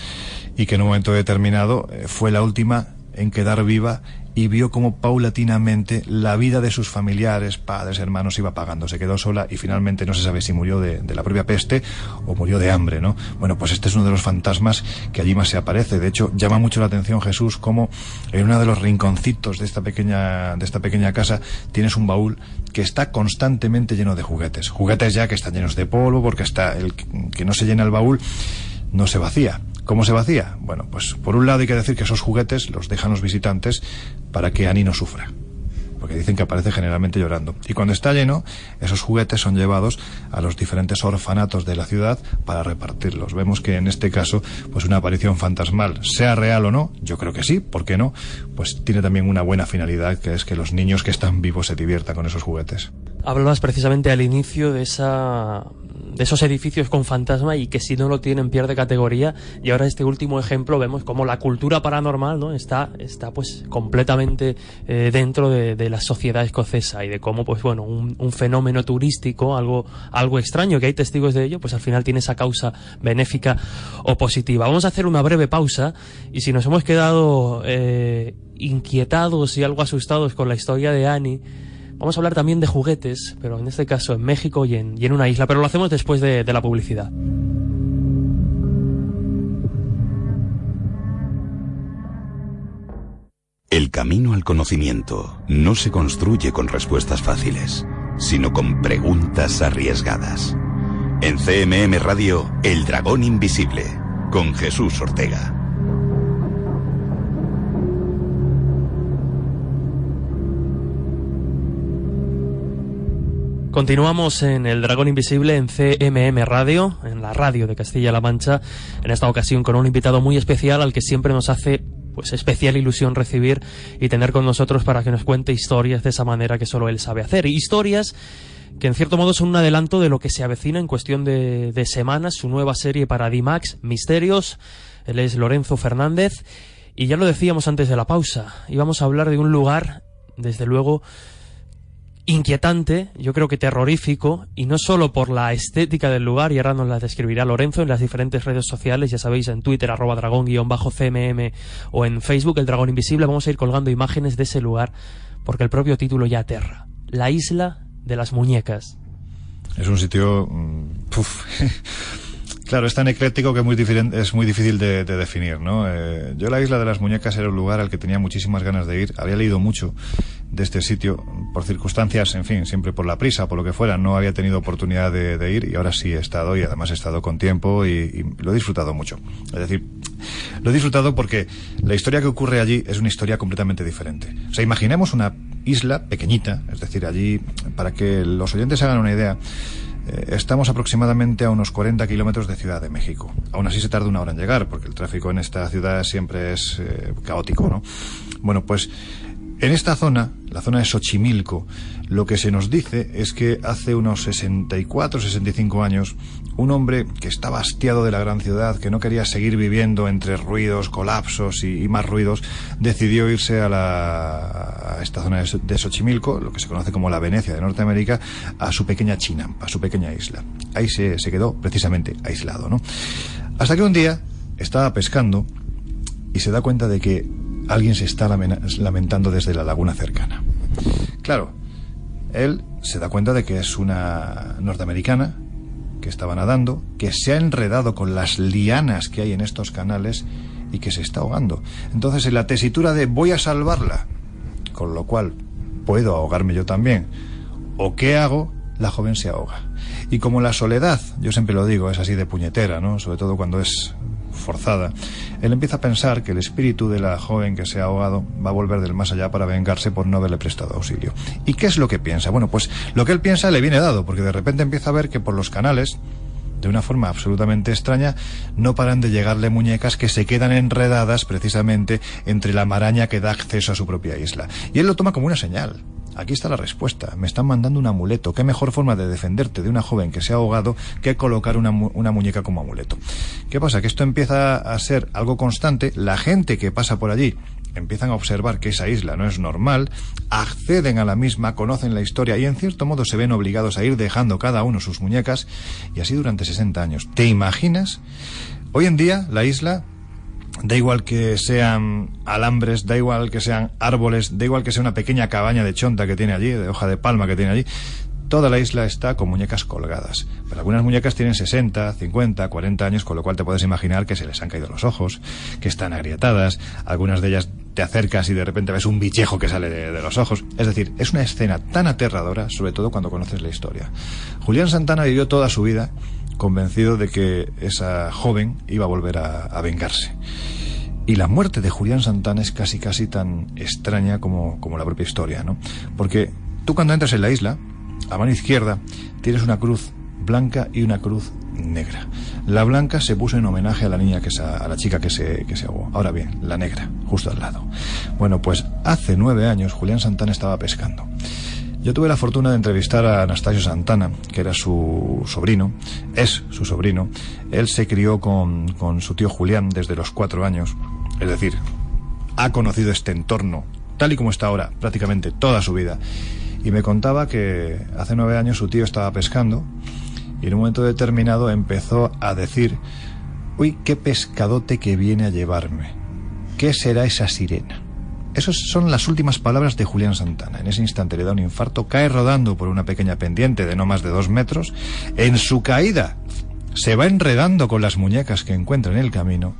y que en un momento determinado fue la última en quedar viva, y vio cómo paulatinamente la vida de sus familiares, padres, hermanos, iba apagando. Se quedó sola y finalmente no se sabe si murió de la propia peste o murió de hambre, ¿no? Bueno, pues este es uno de los fantasmas que allí más se aparece. De hecho, llama mucho la atención, Jesús, como en uno de los rinconcitos de esta pequeña casa tienes un baúl que está constantemente lleno de juguetes. Juguetes ya que están llenos de polvo, porque el que no se llena el baúl no se vacía. ¿Cómo se vacía? Bueno, pues por un lado hay que decir que esos juguetes los dejan los visitantes para que Annie no sufra, porque dicen que aparece generalmente llorando. Y cuando está lleno, esos juguetes son llevados a los diferentes orfanatos de la ciudad para repartirlos. Vemos que en este caso, pues una aparición fantasmal, sea real o no, yo creo que sí, ¿por qué no? Pues tiene también una buena finalidad, que es que los niños que están vivos se diviertan con esos juguetes. Hablabas precisamente al inicio de esos edificios con fantasma, y que si no lo tienen pierde categoría, y ahora este último ejemplo vemos como la cultura paranormal, ¿no? está pues completamente dentro de la sociedad escocesa, y de cómo pues bueno, un fenómeno turístico, algo extraño, que hay testigos de ello, pues al final tiene esa causa benéfica o positiva. Vamos a hacer una breve pausa, y si nos hemos quedado inquietados y algo asustados con la historia de Annie, vamos a hablar también de juguetes, pero en este caso en México y en una isla, pero lo hacemos después de la publicidad. El camino al conocimiento no se construye con respuestas fáciles, sino con preguntas arriesgadas. En CMM Radio, El Dragón Invisible, con Jesús Ortega. Continuamos en El Dragón Invisible en CMM Radio, en la radio de Castilla-La Mancha, en esta ocasión con un invitado muy especial al que siempre nos hace pues especial ilusión recibir y tener con nosotros para que nos cuente historias de esa manera que solo él sabe hacer. Historias que en cierto modo son un adelanto de lo que se avecina en cuestión de semanas, su nueva serie para D-Max, Misterios. Él es Lorenzo Fernández, y ya lo decíamos antes de la pausa, íbamos a hablar de un lugar, desde luego, inquietante, yo creo que terrorífico, y no solo por la estética del lugar, y ahora nos la describirá Lorenzo en las diferentes redes sociales, ya sabéis, en Twitter, @dragón_cmm, o en Facebook, El Dragón Invisible. Vamos a ir colgando imágenes de ese lugar, porque el propio título ya aterra. La Isla de las Muñecas. Es un sitio... Claro, es tan ecléctico que es muy difícil de definir, ¿no? Yo la Isla de las Muñecas era un lugar al que tenía muchísimas ganas de ir. Había leído mucho de este sitio, por circunstancias, en fin, siempre por la prisa, por lo que fuera, no había tenido oportunidad de ir, y ahora sí he estado, y además he estado con tiempo, y lo he disfrutado mucho. Es decir, lo he disfrutado porque la historia que ocurre allí es una historia completamente diferente. O sea, imaginemos una isla pequeñita, es decir, allí, para que los oyentes hagan una idea, estamos aproximadamente a unos 40 kilómetros de Ciudad de México. Aún así se tarda 1 hora en llegar, porque el tráfico en esta ciudad siempre es caótico, ¿no? Bueno, pues en esta zona, la zona de Xochimilco, lo que se nos dice es que hace unos 64, 65 años, un hombre que estaba hastiado de la gran ciudad, que no quería seguir viviendo entre ruidos, colapsos y más ruidos, decidió irse a esta zona de Xochimilco, lo que se conoce como la Venecia de Norteamérica, a su pequeña chinampa, a su pequeña isla. Ahí se quedó precisamente aislado, ¿no? Hasta que un día estaba pescando y se da cuenta de que alguien se está lamentando desde la laguna cercana. Claro, él se da cuenta de que es una norteamericana que estaba nadando, que se ha enredado con las lianas que hay en estos canales y que se está ahogando. Entonces, en la tesitura de voy a salvarla, con lo cual puedo ahogarme yo también, ¿o qué hago? La joven se ahoga. Y como la soledad, yo siempre lo digo, es así de puñetera, ¿no? Sobre todo cuando es forzada, él empieza a pensar que el espíritu de la joven que se ha ahogado va a volver del más allá para vengarse por no haberle prestado auxilio. ¿Y qué es lo que piensa? Bueno, pues lo que él piensa le viene dado, porque de repente empieza a ver que por los canales, de una forma absolutamente extraña, no paran de llegarle muñecas que se quedan enredadas precisamente entre la maraña que da acceso a su propia isla. Y él lo toma como una señal. Aquí está la respuesta. Me están mandando un amuleto. ¿Qué mejor forma de defenderte de una joven que se ha ahogado que colocar una muñeca como amuleto? ¿Qué pasa? Que esto empieza a ser algo constante. La gente que pasa por allí empiezan a observar que esa isla no es normal, acceden a la misma, conocen la historia y en cierto modo se ven obligados a ir dejando cada uno sus muñecas, y así durante 60 años. ¿Te imaginas? Hoy en día la isla, da igual que sean alambres, da igual que sean árboles, da igual que sea una pequeña cabaña de chonta que tiene allí, de hoja de palma que tiene allí, toda la isla está con muñecas colgadas. Pero algunas muñecas tienen 60, 50, 40 años, con lo cual te puedes imaginar que se les han caído los ojos, que están agrietadas, algunas de ellas te acercas y de repente ves un bichejo que sale de los ojos. Es decir, es una escena tan aterradora, sobre todo cuando conoces la historia. Julián Santana vivió toda su vida convencido de que esa joven iba a volver a vengarse. Y la muerte de Julián Santana es casi tan extraña como la propia historia, ¿no? Porque tú cuando entras en la isla, a mano izquierda tienes una cruz blanca y una cruz negra. La blanca se puso en homenaje a la niña a la chica que se ahogó. Ahora bien, la negra, justo al lado. Bueno, pues hace 9 años Julián Santana estaba pescando. Yo tuve la fortuna de entrevistar a Anastasio Santana, que era su sobrino, es su sobrino. Él se crió con su tío Julián desde los 4 años. Es decir, ha conocido este entorno, tal y como está ahora, prácticamente toda su vida. Y me contaba que hace 9 años su tío estaba pescando y en un momento determinado empezó a decir: uy, qué pescadote que viene a llevarme. ¿Qué será esa sirena? Esas son las últimas palabras de Julián Santana. En ese instante le da un infarto, cae rodando por una pequeña pendiente de no más de 2 metros. En su caída se va enredando con las muñecas que encuentra en el camino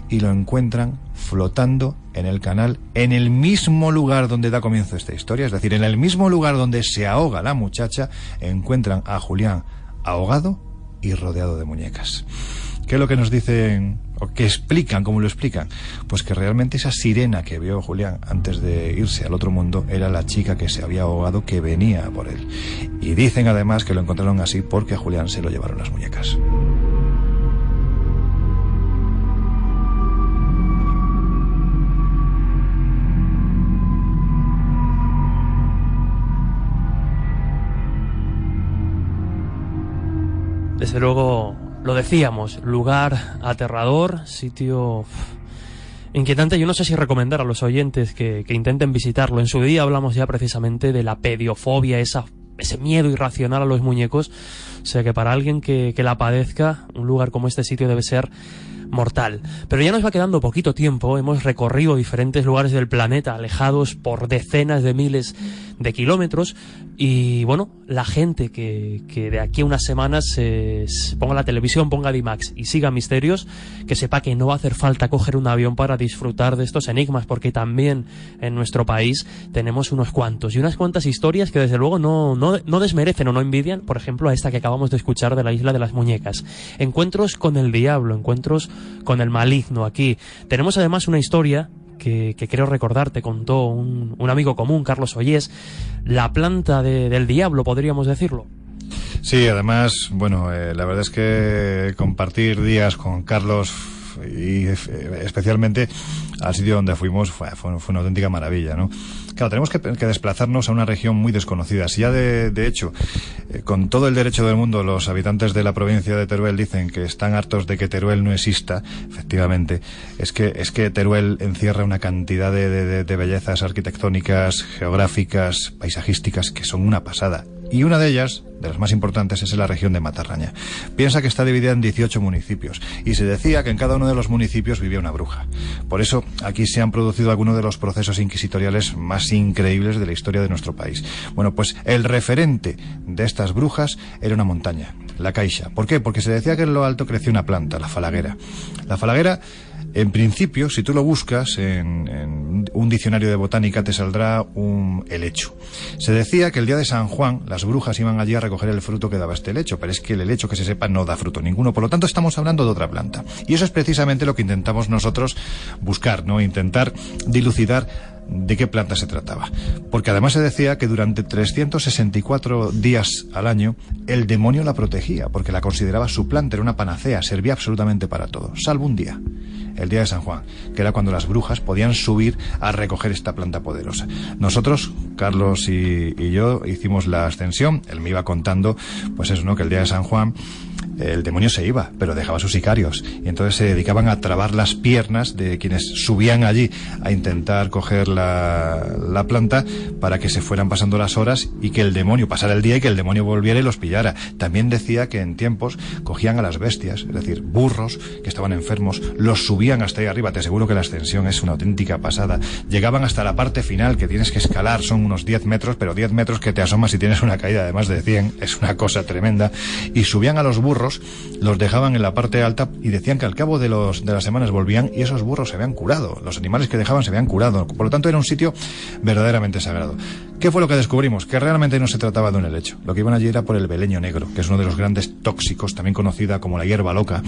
y lo encuentran flotando en el canal, en el mismo lugar donde da comienzo esta historia, es decir, en el mismo lugar donde se ahoga la muchacha, encuentran a Julián ahogado y rodeado de muñecas. ¿Qué es lo que nos dicen, o qué explican, cómo lo explican? Pues que realmente esa sirena que vio Julián antes de irse al otro mundo era la chica que se había ahogado, que venía por él. Y dicen además que lo encontraron así porque a Julián se lo llevaron las muñecas. Desde luego, lo decíamos, lugar aterrador, sitio inquietante. Yo no sé si recomendar a los oyentes que intenten visitarlo. En su día hablamos ya precisamente de la pediofobia, ese miedo irracional a los muñecos. O sea que para alguien que la padezca, un lugar como este sitio debe ser mortal. Pero ya nos va quedando poquito tiempo. Hemos recorrido diferentes lugares del planeta, alejados por decenas de miles de kilómetros, y bueno, la gente que de aquí a unas semanas se ponga la televisión, ponga D-Max y siga Misterios, que sepa que no va a hacer falta coger un avión para disfrutar de estos enigmas, porque también en nuestro país tenemos unos cuantos y unas cuantas historias que desde luego no desmerecen o no envidian, por ejemplo, a esta que acabamos de escuchar de la Isla de las Muñecas. Encuentros con el diablo, encuentros con el maligno. Aquí tenemos además una historia que creo recordar, te contó un amigo común, Carlos Ollés, la planta del diablo, podríamos decirlo. Sí, además, bueno, la verdad es que compartir días con Carlos y especialmente al sitio donde fuimos fue una auténtica maravilla, ¿no? Claro, tenemos que desplazarnos a una región muy desconocida. Si ya de hecho, con todo el derecho del mundo, los habitantes de la provincia de Teruel dicen que están hartos de que Teruel no exista, efectivamente, es que Teruel encierra una cantidad de bellezas arquitectónicas, geográficas, paisajísticas, que son una pasada. Y una de ellas, de las más importantes, es en la región de Matarraña. Piensa que está dividida en 18 municipios y se decía que en cada uno de los municipios vivía una bruja. Por eso aquí se han producido algunos de los procesos inquisitoriales más increíbles de la historia de nuestro país. Bueno, pues el referente de estas brujas era una montaña. la caixa. ¿Por qué? Porque se decía que en lo alto crecía una planta, la falaguera. La falaguera, en principio, si tú lo buscas en un diccionario de botánica, te saldrá un helecho. Se decía que el día de San Juan las brujas iban allí a recoger el fruto que daba este helecho, pero es que el helecho, que se sepa, no da fruto ninguno. Por lo tanto, estamos hablando de otra planta. Y eso es precisamente lo que intentamos nosotros buscar, ¿no? Intentar dilucidar de qué planta se trataba. Porque además se decía que durante 364 días al año el demonio la protegía, porque la consideraba su planta, era una panacea, servía absolutamente para todo, salvo un día, el día de San Juan, que era cuando las brujas podían subir a recoger esta planta poderosa. Nosotros, Carlos y yo, hicimos la ascensión. Él me iba contando, pues eso, ¿no?, que el día de San Juan el demonio se iba, pero dejaba sus sicarios, y entonces se dedicaban a trabar las piernas de quienes subían allí a intentar coger la planta, para que se fueran pasando las horas y que el demonio pasara el día y que el demonio volviera y los pillara. También decía que en tiempos cogían a las bestias, es decir, burros que estaban enfermos, los subían hasta ahí arriba. Te aseguro que la ascensión es una auténtica pasada. Llegaban hasta la parte final, que tienes que escalar, son unos 10 metros, pero 10 metros que te asomas y tienes una caída de más de 100, es una cosa tremenda. Y subían a los burros, los dejaban en la parte alta y decían que al cabo de las semanas volvían y esos burros se habían curado, los animales que dejaban se habían curado. Por lo tanto, era un sitio verdaderamente sagrado. ¿Qué fue lo que descubrimos? Que realmente no se trataba de un helecho. Lo que iban allí era por el beleño negro, que es uno de los grandes tóxicos, también conocida como la hierba loca.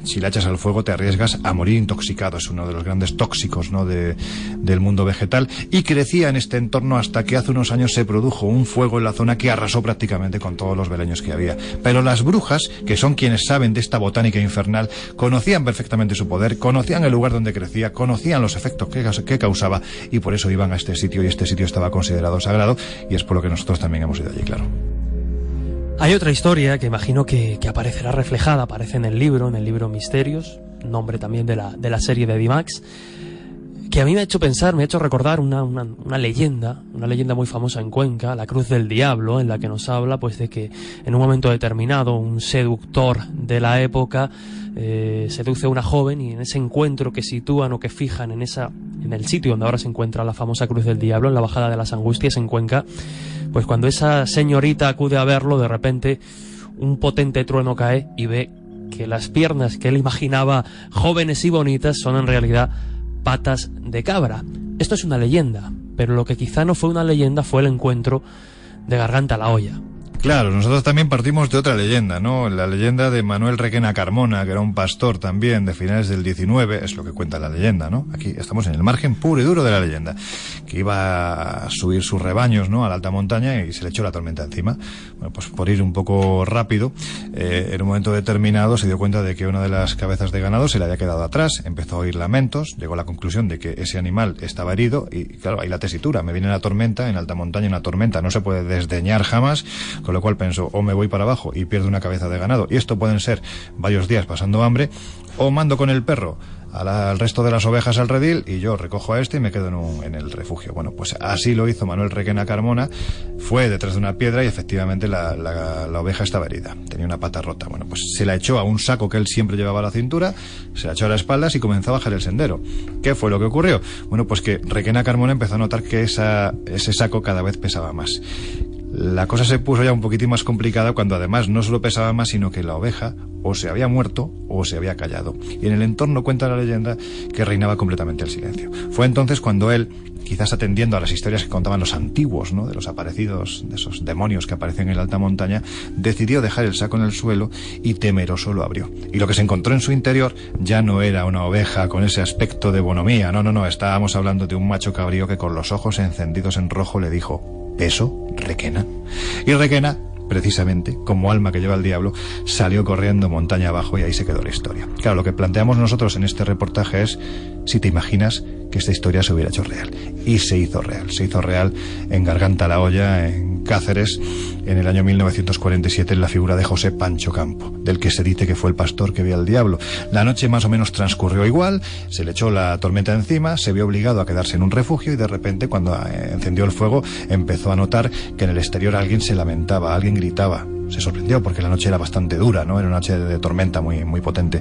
Si la echas al fuego te arriesgas a morir intoxicado. Es uno de los grandes tóxicos, ¿no?, del mundo vegetal, y crecía en este entorno hasta que hace unos años se produjo un fuego en la zona que arrasó prácticamente con todos los beleños que había. Pero las brujas, que son quienes saben de esta botánica infernal, conocían perfectamente su poder, conocían el lugar donde crecía, conocían los efectos que causaba, y por eso iban a este sitio, y este sitio estaba considerado sagrado, y es por lo que nosotros también hemos ido allí, claro. Hay otra historia que imagino que aparecerá reflejada, aparece en el libro Misterios, nombre también de la serie de D-Max, que a mí me ha hecho pensar, me ha hecho recordar una leyenda muy famosa en Cuenca, la Cruz del Diablo, en la que nos habla pues de que en un momento determinado un seductor de la época seduce a una joven, y en ese encuentro que sitúan o que fijan en el sitio donde ahora se encuentra la famosa Cruz del Diablo, en la Bajada de las Angustias, en Cuenca, pues cuando esa señorita acude a verlo, de repente un potente trueno cae y ve que las piernas que él imaginaba jóvenes y bonitas son en realidad patas de cabra. Esto es una leyenda, pero lo que quizá no fue una leyenda fue el encuentro de Garganta la Olla. Claro, nosotros también partimos de otra leyenda, ¿no? La leyenda de Manuel Requena Carmona, que era un pastor también de finales del 19, es lo que cuenta la leyenda, ¿no? Aquí estamos en el margen puro y duro de la leyenda, que iba a subir sus rebaños, ¿no?, a la alta montaña, y se le echó la tormenta encima. Bueno, pues por ir un poco rápido, en un momento determinado se dio cuenta de que una de las cabezas de ganado se le había quedado atrás, empezó a oír lamentos, llegó a la conclusión de que ese animal estaba herido, y claro, ahí la tesitura, me viene la tormenta, en alta montaña una tormenta no se puede desdeñar jamás, con lo cual pensó, o me voy para abajo y pierdo una cabeza de ganado, y esto pueden ser varios días pasando hambre, o mando con el perro al resto de las ovejas al redil y yo recojo a este y me quedo en el refugio. Bueno, pues así lo hizo Manuel Requena Carmona, fue detrás de una piedra y efectivamente la oveja estaba herida, tenía una pata rota. Bueno, pues se la echó a un saco que él siempre llevaba a la cintura, se la echó a las espaldas y comenzó a bajar el sendero. ¿Qué fue lo que ocurrió? Bueno, pues que Requena Carmona empezó a notar que ese saco cada vez pesaba más. La cosa se puso ya un poquitín más complicada cuando además no solo pesaba más, sino que la oveja o se había muerto o se había callado. Y en el entorno cuenta la leyenda que reinaba completamente el silencio. Fue entonces cuando él, quizás atendiendo a las historias que contaban los antiguos, ¿no?, de los aparecidos, de esos demonios que aparecen en la alta montaña, decidió dejar el saco en el suelo y temeroso lo abrió. Y lo que se encontró en su interior ya no era una oveja con ese aspecto de bonomía, no, estábamos hablando de un macho cabrío que con los ojos encendidos en rojo le dijo: ¿eso, Requena? Y Requena, precisamente, como alma que lleva el diablo, salió corriendo montaña abajo y ahí se quedó la historia. Claro, lo que planteamos nosotros en este reportaje es si te imaginas que esta historia se hubiera hecho real. Y se hizo real en Garganta la Olla, en Cáceres, en el año 1947, en la figura de José Pancho Campo, del que se dice que fue el pastor que vio al diablo. La noche más o menos transcurrió igual, se le echó la tormenta encima, se vio obligado a quedarse en un refugio y de repente, cuando encendió el fuego, empezó a notar que en el exterior alguien se lamentaba, alguien gritaba. Se sorprendió porque la noche era bastante dura, ¿no? Era una noche de tormenta muy, muy potente.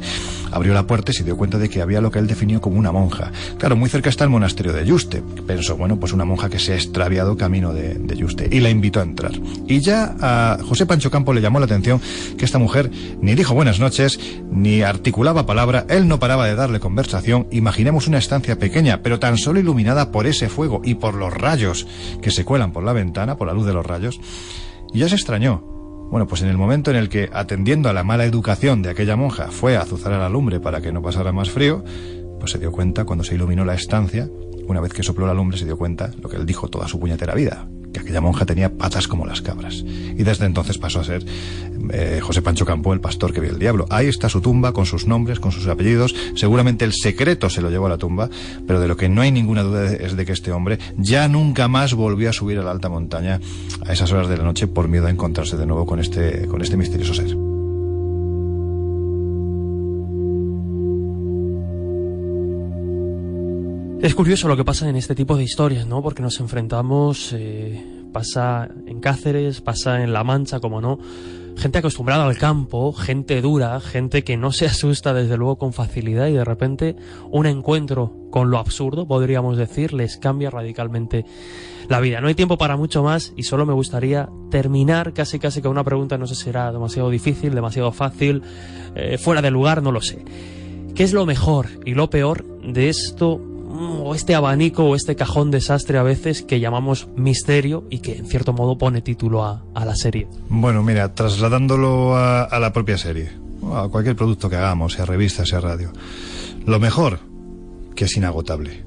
Abrió la puerta y se dio cuenta de que había lo que él definió como una monja. Claro, muy cerca está el monasterio de Yuste. Pensó, bueno, pues una monja que se ha extraviado camino de Yuste. Y la invitó a entrar. Y ya a José Pancho Campo le llamó la atención que esta mujer ni dijo buenas noches, ni articulaba palabra. Él no paraba de darle conversación. Imaginemos una estancia pequeña, pero tan solo iluminada por ese fuego y por los rayos que se cuelan por la ventana, por la luz de los rayos. Y ya se extrañó. Bueno, pues en el momento en el que, atendiendo a la mala educación de aquella monja, fue a azuzar a la lumbre para que no pasara más frío, pues se dio cuenta, cuando se iluminó la estancia, una vez que sopló la lumbre, se dio cuenta lo que él dijo toda su puñetera vida, que aquella monja tenía patas como las cabras. Y desde entonces pasó a ser José Pancho Campo, el pastor que vio el diablo. Ahí está su tumba, con sus nombres, con sus apellidos. Seguramente el secreto se lo llevó a la tumba, pero de lo que no hay ninguna duda es de que este hombre ya nunca más volvió a subir a la alta montaña a esas horas de la noche por miedo a encontrarse de nuevo con este misterioso ser. Es curioso lo que pasa en este tipo de historias, ¿no? Porque nos enfrentamos, pasa en Cáceres, pasa en La Mancha, como no, gente acostumbrada al campo, gente dura, gente que no se asusta desde luego con facilidad y de repente un encuentro con lo absurdo, podríamos decir, les cambia radicalmente la vida. No hay tiempo para mucho más y solo me gustaría terminar casi con una pregunta, no sé si será demasiado difícil, demasiado fácil, fuera de lugar, no lo sé. ¿Qué es lo mejor y lo peor de esto, o este abanico o este cajón desastre a veces que llamamos misterio y que en cierto modo pone título a la serie? Bueno, mira, trasladándolo a la propia serie, a cualquier producto que hagamos, sea revista, sea radio, lo mejor, que es inagotable,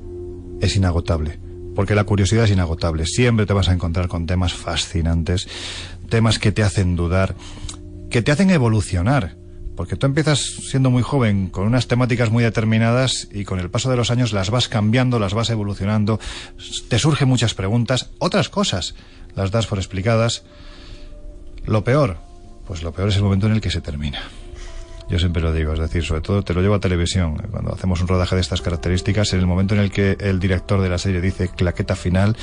porque la curiosidad es inagotable. Siempre te vas a encontrar con temas fascinantes, temas que te hacen dudar, que te hacen evolucionar. Porque tú empiezas siendo muy joven con unas temáticas muy determinadas y con el paso de los años las vas cambiando, las vas evolucionando, te surgen muchas preguntas, otras cosas las das por explicadas. Lo peor, pues lo peor es el momento en el que se termina. Yo siempre lo digo, es decir, sobre todo te lo llevo a televisión, cuando hacemos un rodaje de estas características, en el momento en el que el director de la serie dice claqueta final,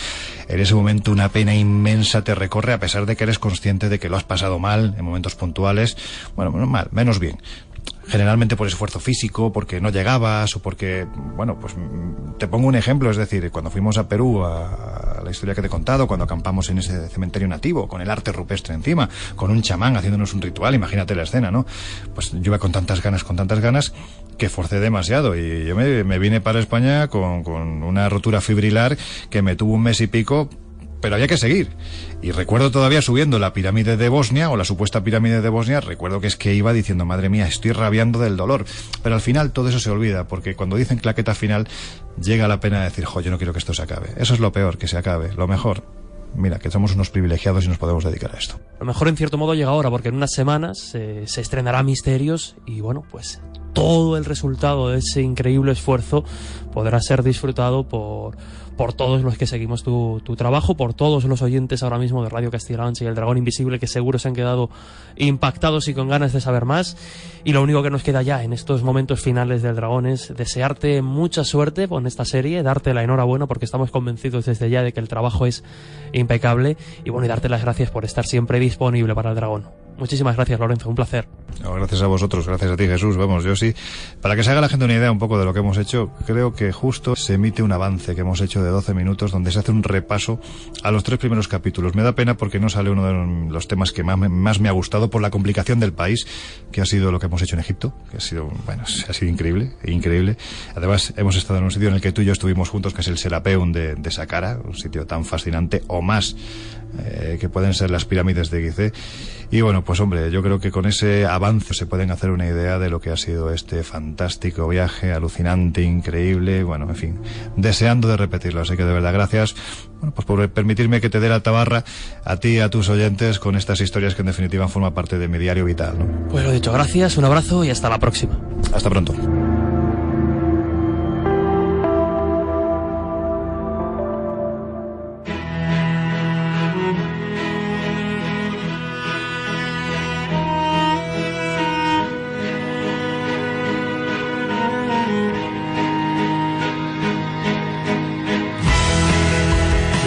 en ese momento una pena inmensa te recorre, a pesar de que eres consciente de que lo has pasado mal en momentos puntuales, bueno, mal, menos bien. Generalmente por esfuerzo físico, porque no llegabas o porque, bueno, pues te pongo un ejemplo, es decir, cuando fuimos a Perú, a la historia que te he contado, cuando acampamos en ese cementerio nativo, con el arte rupestre encima, con un chamán haciéndonos un ritual, imagínate la escena, ¿no? Pues yo iba con tantas ganas, que forcé demasiado y yo me vine para España con una rotura fibrilar que me tuvo 1 mes y pico, pero había que seguir. Y recuerdo todavía subiendo la pirámide de Bosnia, o la supuesta pirámide de Bosnia, recuerdo que es que iba diciendo, madre mía, estoy rabiando del dolor. Pero al final todo eso se olvida, porque cuando dicen claqueta final, llega la pena de decir, yo no quiero que esto se acabe. Eso es lo peor, que se acabe. Lo mejor, mira, que somos unos privilegiados y nos podemos dedicar a esto. Lo mejor en cierto modo llega ahora, porque en unas semanas se estrenará Misterios y bueno, pues todo el resultado de ese increíble esfuerzo podrá ser disfrutado por todos los que seguimos tu trabajo, por todos los oyentes ahora mismo de Radio Castilla-La Mancha y El Dragón Invisible, que seguro se han quedado impactados y con ganas de saber más. Y lo único que nos queda ya en estos momentos finales del Dragón es desearte mucha suerte con esta serie, darte la enhorabuena porque estamos convencidos desde ya de que el trabajo es impecable y bueno, y darte las gracias por estar siempre disponible para El Dragón. Muchísimas gracias, Lorenzo, un placer. No, gracias a vosotros, gracias a ti, Jesús. Vamos, yo sí, para que se haga la gente una idea un poco de lo que hemos hecho, creo que justo se emite un avance que hemos hecho de 12 minutos donde se hace un repaso a los 3 primeros capítulos. Me da pena porque no sale uno de los temas que más me ha gustado por la complicación del país, que ha sido lo que hemos hecho en Egipto, que ha sido increíble. Además, hemos estado en un sitio en el que tú y yo estuvimos juntos, que es el Serapeum de Saqqara, un sitio tan fascinante, o más, que pueden ser las pirámides de Gizeh. Y bueno, pues hombre, yo creo que con ese avance se pueden hacer una idea de lo que ha sido este fantástico viaje, alucinante, increíble, bueno, en fin, deseando de repetirlo. Así que de verdad, gracias, bueno, pues por permitirme que te dé la tabarra a ti y a tus oyentes con estas historias que en definitiva forman parte de mi diario vital, ¿no? Pues lo dicho, gracias, un abrazo y hasta la próxima. Hasta pronto.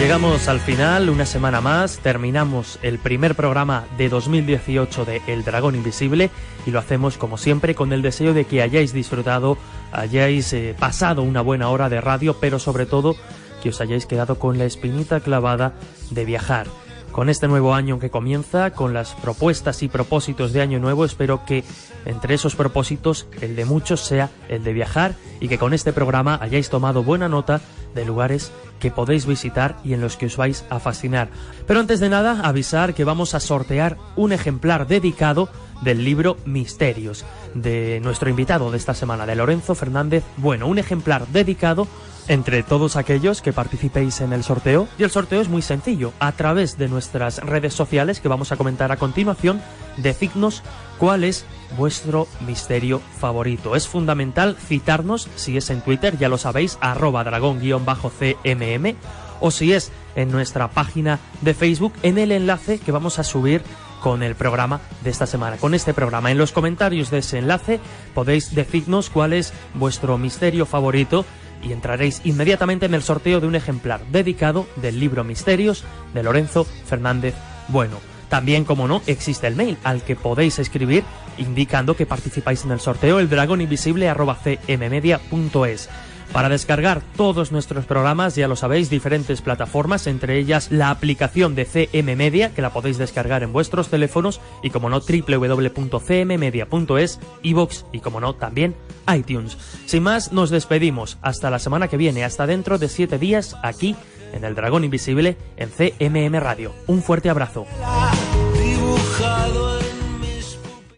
Llegamos al final, una semana más, terminamos el primer programa de 2018 de El Dragón Invisible y lo hacemos como siempre con el deseo de que hayáis disfrutado, hayáis pasado una buena hora de radio, pero sobre todo que os hayáis quedado con la espinita clavada de viajar. Con este nuevo año que comienza, con las propuestas y propósitos de año nuevo, espero que entre esos propósitos el de muchos sea el de viajar y que con este programa hayáis tomado buena nota de lugares que podéis visitar y en los que os vais a fascinar. Pero antes de nada, avisar que vamos a sortear un ejemplar dedicado del libro Misterios, de nuestro invitado de esta semana, de Lorenzo Fernández Bueno, un ejemplar dedicado entre todos aquellos que participéis en el sorteo. Y el sorteo es muy sencillo. A través de nuestras redes sociales, que vamos a comentar a continuación, decidnos cuál es vuestro misterio favorito. Es fundamental citarnos, si es en Twitter, ya lo sabéis, @dragón_cmm, o si es en nuestra página de Facebook, en el enlace que vamos a subir con el programa de esta semana, con este programa. En los comentarios de ese enlace podéis decirnos cuál es vuestro misterio favorito y entraréis inmediatamente en el sorteo de un ejemplar dedicado del libro Misterios de Lorenzo Fernández Bueno. También, como no, existe el mail al que podéis escribir indicando que participáis en el sorteo, eldragoninvisible@cmmedia.es. Para descargar todos nuestros programas, ya lo sabéis, diferentes plataformas, entre ellas la aplicación de CM Media, que la podéis descargar en vuestros teléfonos, y como no, www.cmmedia.es, iVoox y como no, también iTunes. Sin más, nos despedimos. Hasta la semana que viene, hasta dentro de 7 días, aquí en El Dragón Invisible, en CMM Radio. Un fuerte abrazo.